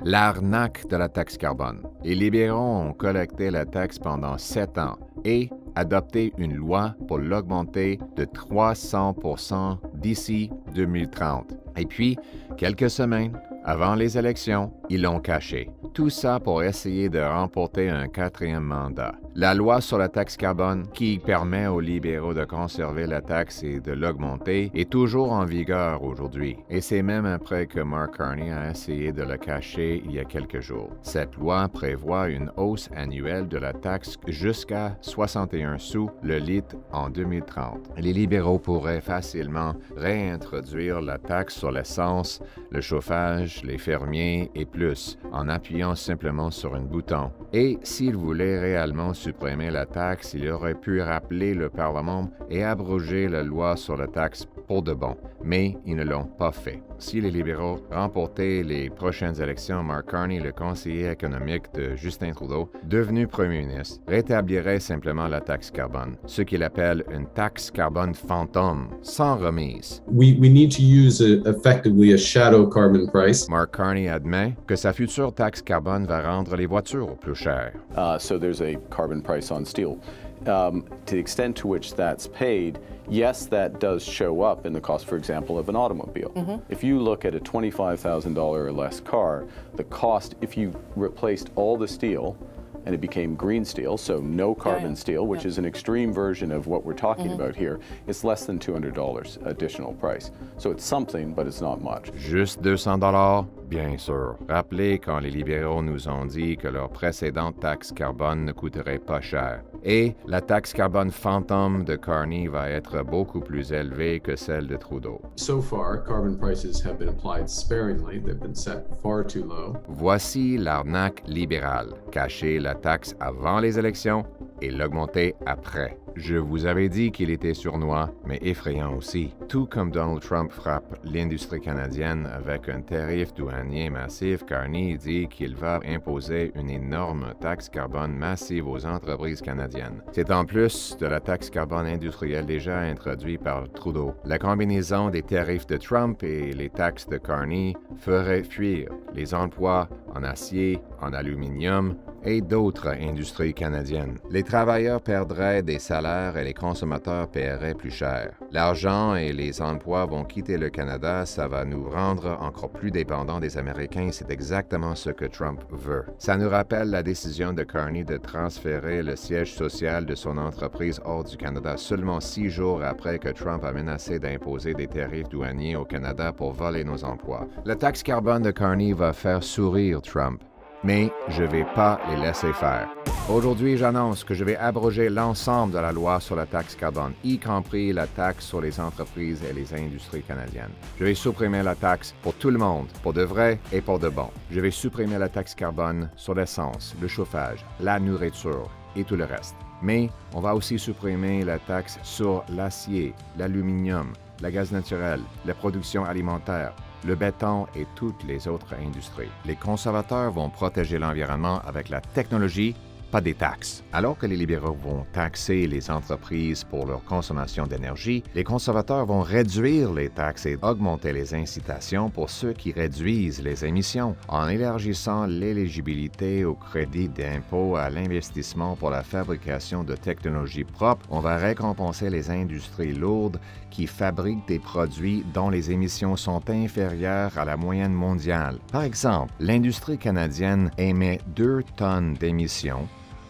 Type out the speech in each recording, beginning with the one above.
L'arnaque de la taxe carbone. Les libéraux ont collecté la taxe pendant 7 ans et adopté une loi pour l'augmenter de 300% d'ici 2030. Et puis, quelques semaines avant les élections, ils l'ont caché. Tout ça pour essayer de remporter un 4e mandat. La loi sur la taxe carbone, qui permet aux libéraux de conserver la taxe et de l'augmenter, est toujours en vigueur aujourd'hui. Et c'est même après que Mark Carney a essayé de le cacher il y a quelques jours. Cette loi prévoit une hausse annuelle de la taxe jusqu'à 61 sous le litre en 2030. Les libéraux pourraient facilement réintroduire la taxe sur l'essence, le chauffage, les fermiers et plus, en appuyant simplement sur un bouton. Et s'ils voulaient réellement supprimer la taxe, ils auraient pu rappeler le Parlement et abroger la loi sur la taxe pour de bon. Mais ils ne l'ont pas fait. Si les libéraux remportaient les prochaines élections, Mark Carney, le conseiller économique de Justin Trudeau, devenu premier ministre, rétablirait simplement la taxe carbone, ce qu'il appelle une taxe carbone fantôme, sans remise. We need to use effectively a shadow carbon price. Mark Carney admet que sa future taxe carbone va rendre les voitures plus chères. So there's a carbon price on steel. To the extent to which that's paid, yes, that does show up in the cost, for example, of an automobile. If you look at a $25,000 or less car, the cost, if you replaced all the steel and it became green steel, so no carbon steel, which is an extreme version of what we're talking about here, it's less than $200 additional price. So it's something, but it's not much. Juste $200? Bien sûr. Rappelez quand les libéraux nous ont dit que leur précédente taxe carbone ne coûterait pas cher. Et la taxe carbone fantôme de Carney va être beaucoup plus élevée que celle de Trudeau. So far, carbon prices have been applied sparingly. They've been set far too low. Voici l'arnaque libérale. Cacher la taxe avant les élections et l'augmenter après. Je vous avais dit qu'il était sournois, mais effrayant aussi. Tout comme Donald Trump frappe l'industrie canadienne avec un tarif douanier massif, Carney dit qu'il va imposer une énorme taxe carbone massive aux entreprises canadiennes. C'est en plus de la taxe carbone industrielle déjà introduite par Trudeau. La combinaison des tarifs de Trump et les taxes de Carney ferait fuir les emplois en acier, en aluminium et d'autres industries canadiennes. Les travailleurs perdraient des salaires et les consommateurs paieraient plus cher. L'argent et les emplois vont quitter le Canada, ça va nous rendre encore plus dépendants des Américains, c'est exactement ce que Trump veut. Ça nous rappelle la décision de Carney de transférer le siège social de son entreprise hors du Canada seulement 6 jours après que Trump a menacé d'imposer des tarifs douaniers au Canada pour voler nos emplois. La taxe carbone de Carney va faire sourire Trump. Mais je ne vais pas les laisser faire. Aujourd'hui, j'annonce que je vais abroger l'ensemble de la loi sur la taxe carbone, y compris la taxe sur les entreprises et les industries canadiennes. Je vais supprimer la taxe pour tout le monde, pour de vrai et pour de bon. Je vais supprimer la taxe carbone sur l'essence, le chauffage, la nourriture et tout le reste. Mais on va aussi supprimer la taxe sur l'acier, l'aluminium, le gaz naturel, la production alimentaire, le béton et toutes les autres industries. Les conservateurs vont protéger l'environnement avec la technologie, pas des taxes. Alors que les libéraux vont taxer les entreprises pour leur consommation d'énergie, les conservateurs vont réduire les taxes et augmenter les incitations pour ceux qui réduisent les émissions. En élargissant l'éligibilité au crédit d'impôt à l'investissement pour la fabrication de technologies propres, on va récompenser les industries lourdes qui fabriquent des produits dont les émissions sont inférieures à la moyenne mondiale. Par exemple, l'industrie canadienne émet 2 tonnes d'émissions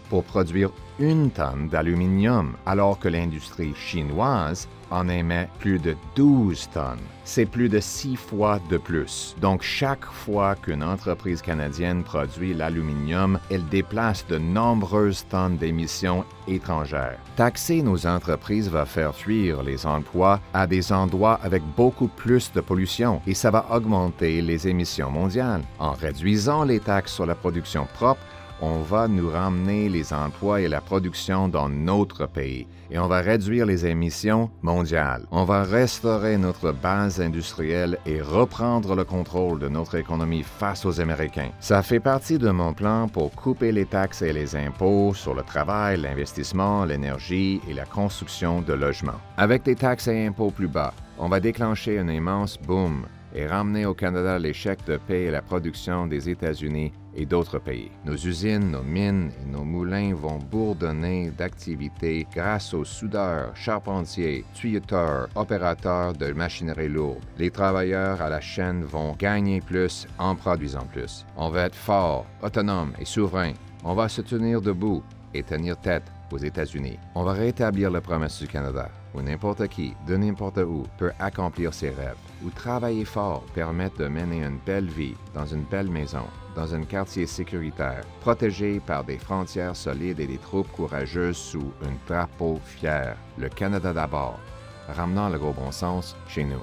pour produire 1 tonne d'aluminium, alors que l'industrie chinoise en émet plus de 12 tonnes. C'est plus de 6 fois de plus. Donc, chaque fois qu'une entreprise canadienne produit l'aluminium, elle déplace de nombreuses tonnes d'émissions étrangères. Taxer nos entreprises va faire fuir les emplois à des endroits avec beaucoup plus de pollution et ça va augmenter les émissions mondiales. En réduisant les taxes sur la production propre, on va nous ramener les emplois et la production dans notre pays et on va réduire les émissions mondiales. On va restaurer notre base industrielle et reprendre le contrôle de notre économie face aux Américains. Ça fait partie de mon plan pour couper les taxes et les impôts sur le travail, l'investissement, l'énergie et la construction de logements. Avec des taxes et impôts plus bas, on va déclencher un immense boom et ramener au Canada les chèques de paie et la production des États-Unis et d'autres pays. Nos usines, nos mines et nos moulins vont bourdonner d'activités grâce aux soudeurs, charpentiers, tuyauteur, opérateurs de machinerie lourde. Les travailleurs à la chaîne vont gagner plus en produisant plus. On va être fort, autonome et souverain. On va se tenir debout et tenir tête aux États-Unis. On va rétablir la promesse du Canada, où n'importe qui, de n'importe où, peut accomplir ses rêves, où travailler fort permet de mener une belle vie dans une belle maison, dans un quartier sécuritaire, protégé par des frontières solides et des troupes courageuses sous un drapeau fier. Le Canada d'abord, ramenant le gros bon sens chez nous.